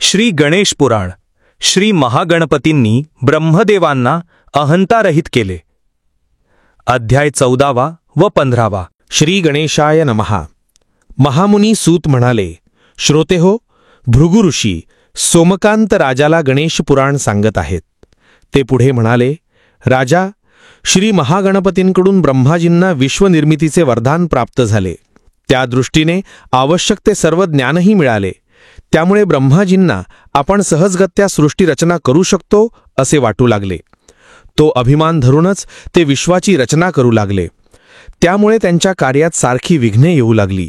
श्री गणेश पुराण. श्री महागणपतींनी ब्रह्मदेवांना अहंतारहित केले. अध्याय 14 व 15. श्री गणेशाय नमः. महामुनी सूत म्हणाले, श्रोते हो, भृगु ऋषी सोमकांत राजाला गणेश पुराण सांगत आहेत. ते पुढे म्हणाले, राजा, श्री महागणपतींकडून ब्रह्माजींना विश्वनिर्मितीचे वरदान प्राप्त झाले. त्या दृष्टीने आवश्यक ते सर्व ज्ञानही मिळाले. त्यामुळे ब्रह्माजींना आपण सहजगत्या सृष्टी रचना करू शकतो असे वाटू लागले. तो अभिमान धरूनच ते विश्वाची रचना करू लागले. त्यामुळे त्यांच्या कार्यात सारखी विघ्ने येऊ लागली.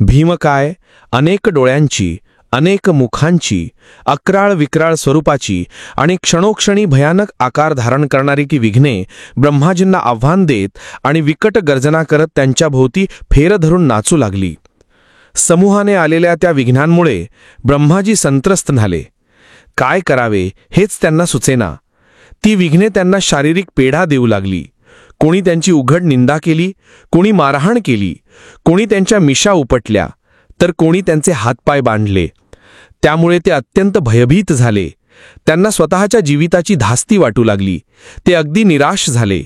भीमकाय, अनेक डोळ्यांची, अनेक मुखांची, अक्राळ विक्राळ स्वरूपाची आणि क्षणोक्षणी भयानक आकार धारण करणारी की विघ्ने ब्रह्माजींना आव्हान देत आणि विकट गर्जना करत त्यांच्या भोवती फेर धरून नाचू लागली. समूहाने आलेल्या त्या विघ्नांमुळे ब्रह्माजी संत्रस्त झाले. काय करावे हेच त्यांना सुचेना. ती विघ्ने त्यांना शारीरिक पेढा देऊ लागली. कोणी त्यांची उघड निंदा केली, कोणी मारहाण केली, कोणी त्यांच्या मिशा उपटल्या, तर कोणी त्यांचे हातपाय बांधले. त्यामुळे ते अत्यंत भयभीत झाले. त्यांना स्वतःच्या जीविताची धास्ती वाटू लागली. ते अगदी निराश झाले.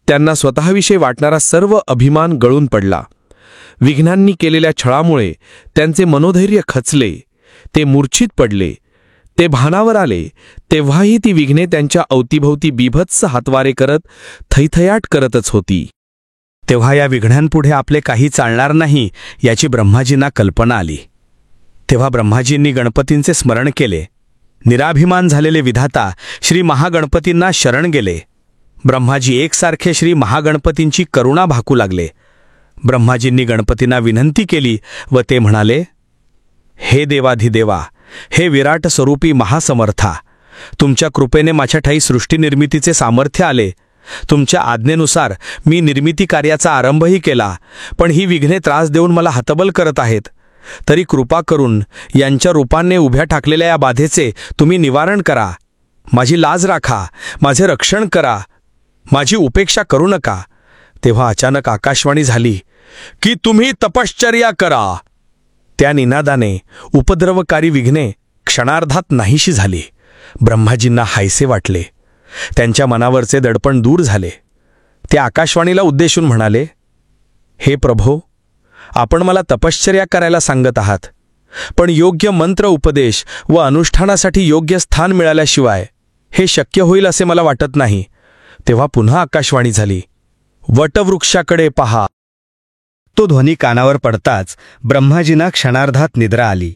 त्यांना स्वतःविषयी वाटणारा सर्व अभिमान गळून पडला. विघ्नांनी केलेल्या छळामुळे त्यांचे मनोधैर्य खचले. ते मूर्छित पडले. ते भानावर आले तेव्हाही ती विघ्ने त्यांच्या अवतीभोवती बीभत्स हातवारे करत थैथयाट करतच होती. तेव्हा या विघ्नांपुढे आपले काही चालणार नाही याची ब्रह्माजींना कल्पना आली. तेव्हा ब्रह्माजींनी गणपतींचे स्मरण केले. निराभिमान झालेले विधाता श्री महागणपतींना शरण गेले. ब्रह्माजी एकसारखे श्री महागणपतींची करुणा भाकू लागले. ब्रह्माजींनी गणपतींना विनंती केली व ते म्हणाले, हे देवाधिदेवा, हे विराट स्वरूपी महासमर्था, तुमच्या कृपेने माझ्या ठाई सृष्टीनिर्मितीचे सामर्थ्य आले. तुमच्या आज्ञेनुसार मी निर्मिती कार्याचा आरंभही केला, पण ही विघ्ने त्रास देऊन मला हतबल करत आहेत. तरी कृपा करून यांच्या रूपांनी उभ्या ठाकलेल्या या बाधेचे तुम्ही निवारण करा. माझी लाज राखा, माझे रक्षण करा, माझी उपेक्षा करू नका. तेव्हा अचानक आकाशवाणी झाली की तुम्ही तपश्चर्या करा. त्या निनादाने उपद्रवकारी विघ्ने क्षणार्धात नाहीशी झाली. ब्रह्माजींना हायसे वाटले. त्यांच्या मनावरचे दडपण दूर झाले. ते आकाशवाणीला उद्देशून म्हणाले, हे प्रभो, आपण मला तपश्चर्या करायला सांगत आहात, पण योग्य मंत्र उपदेश व अनुष्ठानासाठी योग्य स्थान मिळाल्याशिवाय हे शक्य होईल असे मला वाटत नाही. तेव्हा पुन्हा आकाशवाणी झाली, वटवृक्षाकडे पहा. तो ध्वनी कानावर पडताच ब्रह्माजींना क्षणार्धात निद्रा आली.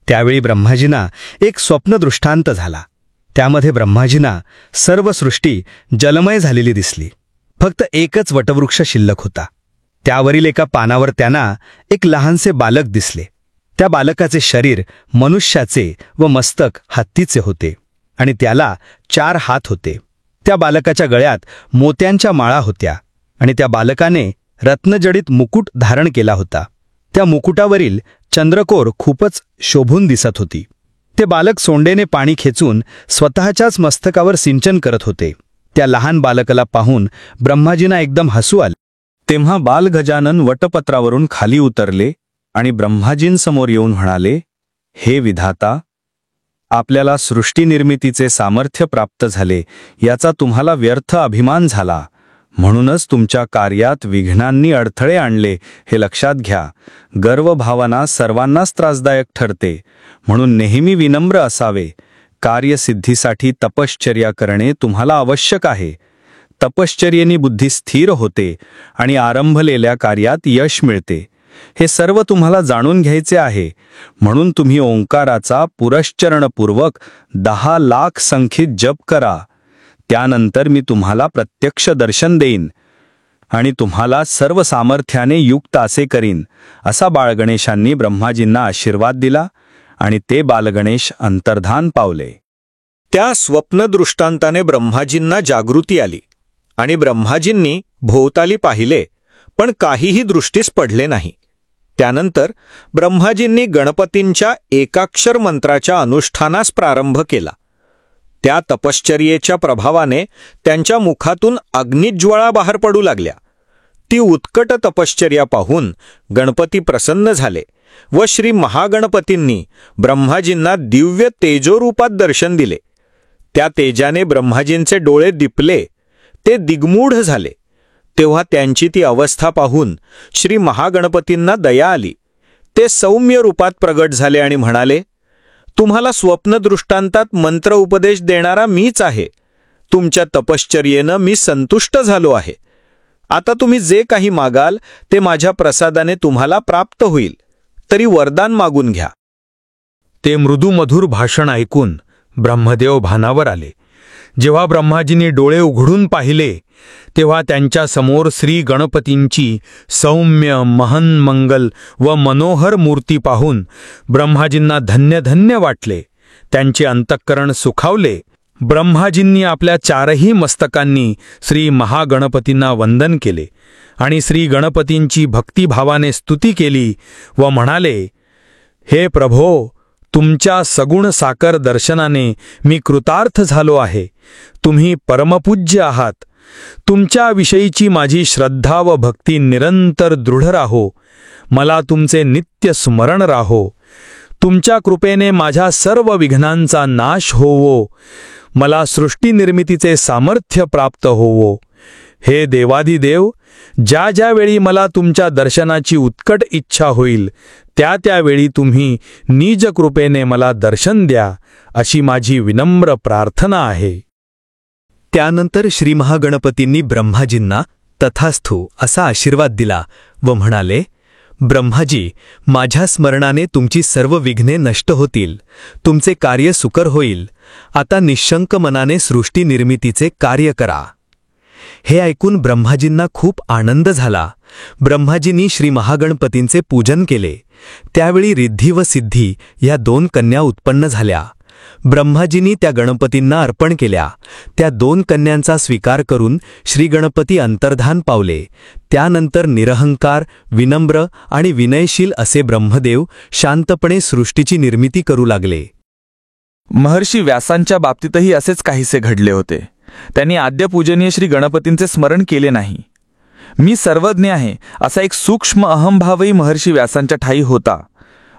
त्यावेळी ब्रह्माजींना एक स्वप्नदृष्टांत झाला. त्यामध्ये ब्रह्माजींना सर्व सृष्टी जलमय झालेली दिसली. फक्त एकच वटवृक्ष शिल्लक होता. त्यावरील एका पानावर त्यांना एक लहानसे बालक दिसले. त्या बालकाचे शरीर मनुष्याचे व मस्तक हत्तीचे होते आणि त्याला 4 हात होते. त्या बालकाच्या गळ्यात मोत्यांच्या माळा होत्या आणि त्या बालकाने रत्नजडित मुकुट धारण केला होता. त्या मुकुटावरील चंद्रकोर खूपच शोभून दिसत होती. ते बालक सोंडेने पाणी खेचून स्वतःच्याच मस्तकावर सिंचन करत होते. त्या लहान बालकाला पाहून ब्रह्माजींना एकदम हसू आले. तेव्हा बालगजानन वटपत्रावरून खाली उतरले आणि ब्रह्माजींसमोर येऊन म्हणाले, हे विधाता, आपल्याला सृष्टीनिर्मितीचे सामर्थ्य प्राप्त झाले याचा तुम्हाला व्यर्थ अभिमान झाला. म्हणूनच तुमच्या कार्यात विघ्नांनी अडथळे आणले हे लक्षात घ्या. गर्वभावना सर्वांनाच त्रासदायक ठरते. म्हणून नेहमी विनम्र असावे. कार्यसिद्धीसाठी तपश्चर्या करणे तुम्हाला आवश्यक आहे. तपश्चर्येने बुद्धी स्थिर होते आणि आरंभलेल्या कार्यात यश मिळते. हे सर्व तुम्हाला जाणून घ्यायचे आहे. म्हणून तुम्ही ओंकाराचा पुरश्चरणपूर्वक 10 लाख संख्येत जप करा. त्यानंतर मी तुम्हाला प्रत्यक्ष दर्शन देईन आणि तुम्हाला सर्व सामर्थ्याने युक्त असे करीन. असा बाळगणेशांनी ब्रह्माजींना आशीर्वाद दिला आणि ते बालगणेश अंतर्धान पावले. त्या स्वप्नदृष्टांताने ब्रह्माजींना जागृती आली आणि ब्रह्माजींनी भोवताली पाहिले, पण काहीही दृष्टीस पडले नाही. त्यानंतर ब्रह्माजींनी गणपतींच्या एकाक्षर मंत्राच्या अनुष्ठानास प्रारंभ केला. त्या तपश्चर्येच्या प्रभावाने त्यांच्या मुखातून अग्निज्वाळा बाहेर पडू लागल्या. ती उत्कट तपश्चर्या पाहून गणपती प्रसन्न झाले व श्री महागणपतींनी ब्रह्माजींना दिव्य तेजोरूपात दर्शन दिले. त्या तेजाने ब्रह्माजींचे डोळे दिपले, ते दिग्मूढ झाले. तेव्हा त्यांची ती अवस्था पाहून श्री महागणपतींना दया आली. ते सौम्य रूपात प्रगट झाले आणि म्हणाले, तुम्हाला स्वप्नदृष्टांतात मंत्र उपदेश देणारा मीच आहे. तुमच्या तपश्चर्येनं मी संतुष्ट झालो आहे. आता तुम्ही जे काही मागाल ते माझ्या प्रसादाने तुम्हाला प्राप्त होईल. तरी वरदान मागून घ्या. ते मृदुमधुर भाषण ऐकून ब्रह्मदेव भानावर आले. जेव्हा ब्रह्माजींनी डोळे उघडून पाहिले तेव्हा त्यांच्या समोर श्री गणपतींची सौम्य महन्मंगल व मनोहर मूर्ती पाहून ब्रह्माजींना धन्य धन्य वाटले. त्यांचे अंतःकरण सुखावले. ब्रह्माजींनी आपल्या चारही मस्तकांनी श्री महागणपतींना वंदन केले आणि श्री गणपतींची भक्तिभावाने स्तुती केली व म्हणाले, हे प्रभो, तुमच्या सगुण साकर दर्शनाने मी कृतार्थ झालो आहे. तुम्ही परमपूज्य आहात. तुमच्याविषयीची माझी श्रद्धा व भक्ती निरंतर दृढ राहो. मला तुमचे नित्य स्मरण राहो. तुमच्या कृपेने माझ्या सर्व विघ्नांचा नाश होवो. मला सृष्टीनिर्मितीचे सामर्थ्य प्राप्त होवो. हे देवादिदेव, ज्या ज्या वेळी मला तुमच्या दर्शनाची उत्कट इच्छा होईल त्या त्यावेळी तुम्ही निज कृपेने मला दर्शन द्या, अशी माझी विनम्र प्रार्थना आहे. त्यानंतर श्री महागणपतींनी ब्रह्माजींना तथास्तु असा आशीर्वाद दिला व म्हणाले, ब्रह्माजी, माझ्या स्मरणाने तुमची सर्व विघ्ने नष्ट होतील. तुमचे कार्य सुकर होईल. आता निःशंक मनाने सृष्टी निर्मितीचे कार्य करा. हे ऐकून ब्रह्माजींना खूप आनंद झाला. ब्रह्माजींनी श्री महागणपतींचे पूजन केले. त्यावेळी रिद्धी व सिद्धी या 2 कन्या उत्पन्न झाल्या. ब्रह्माजींनी त्या गणपतींना अर्पण केल्या. त्या 2 कन्यांचा स्वीकार करून श्री गणपती अंतर्धान पावले. त्यानंतर निरहंकार, विनम्र आणि विनयशील असे ब्रह्मदेव शांतपणे सृष्टीची निर्मिती करू लागले. महर्षी व्यासांच्या बाबतीतही असेच काहीसे घडले होते. त्यांनी आद्यपूजनीय श्री गणपतींचे स्मरण केले नाही. मी सर्वज्ञ आहे असा एक सूक्ष्म अहंभावही महर्षी व्यासांच्या ठायी होता.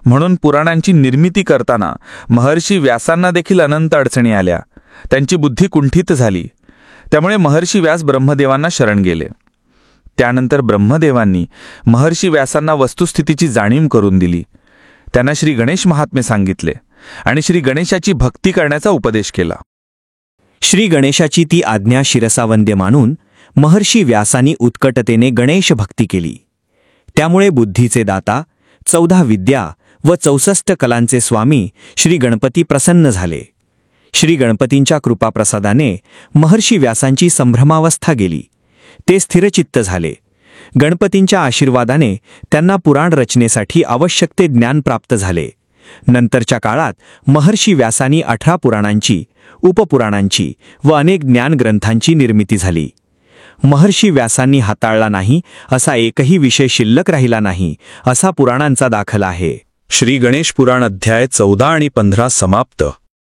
म्हणून पुराणांची निर्मिती करताना महर्षी व्यासांना देखील अनंत अडचणी आल्या. त्यांची बुद्धी कुंठित झाली. त्यामुळे महर्षी व्यास ब्रह्मदेवांना शरण गेले. त्यानंतर ब्रह्मदेवांनी महर्षी व्यासांना वस्तुस्थितीची जाणीव करून दिली. त्यांना श्री गणेश महात्म्य सांगितले आणि श्री गणेशाची भक्ती करण्याचा उपदेश केला. श्री गणेशाची ती आज्ञा शिरसावंद्य मानून महर्षी व्यासांनी उत्कटतेने गणेश भक्ती केली. त्यामुळे बुद्धीचे दाता, 14 विद्या व 64 कलांचे स्वामी श्री गणपती प्रसन्न झाले. श्री गणपतींच्या कृपाप्रसादाने महर्षी व्यासांची संभ्रमावस्था गेली. ते स्थिरचित्त झाले. गणपतींच्या आशीर्वादाने त्यांना पुराण रचनेसाठी आवश्यक ते ज्ञान प्राप्त झाले. नंतरच्या काळात महर्षी व्यासांनी 18 पुराणांची, उपपुराणांची व अनेक ज्ञानग्रंथांची निर्मिती झाली. महर्षी व्यासांनी हाताळला नाही असा एकही विषय शिल्लक राहिला नाही असा पुराणांचा दाखला आहे. श्री गणेश पुराण अध्याय 14 आणि 15 समाप्त.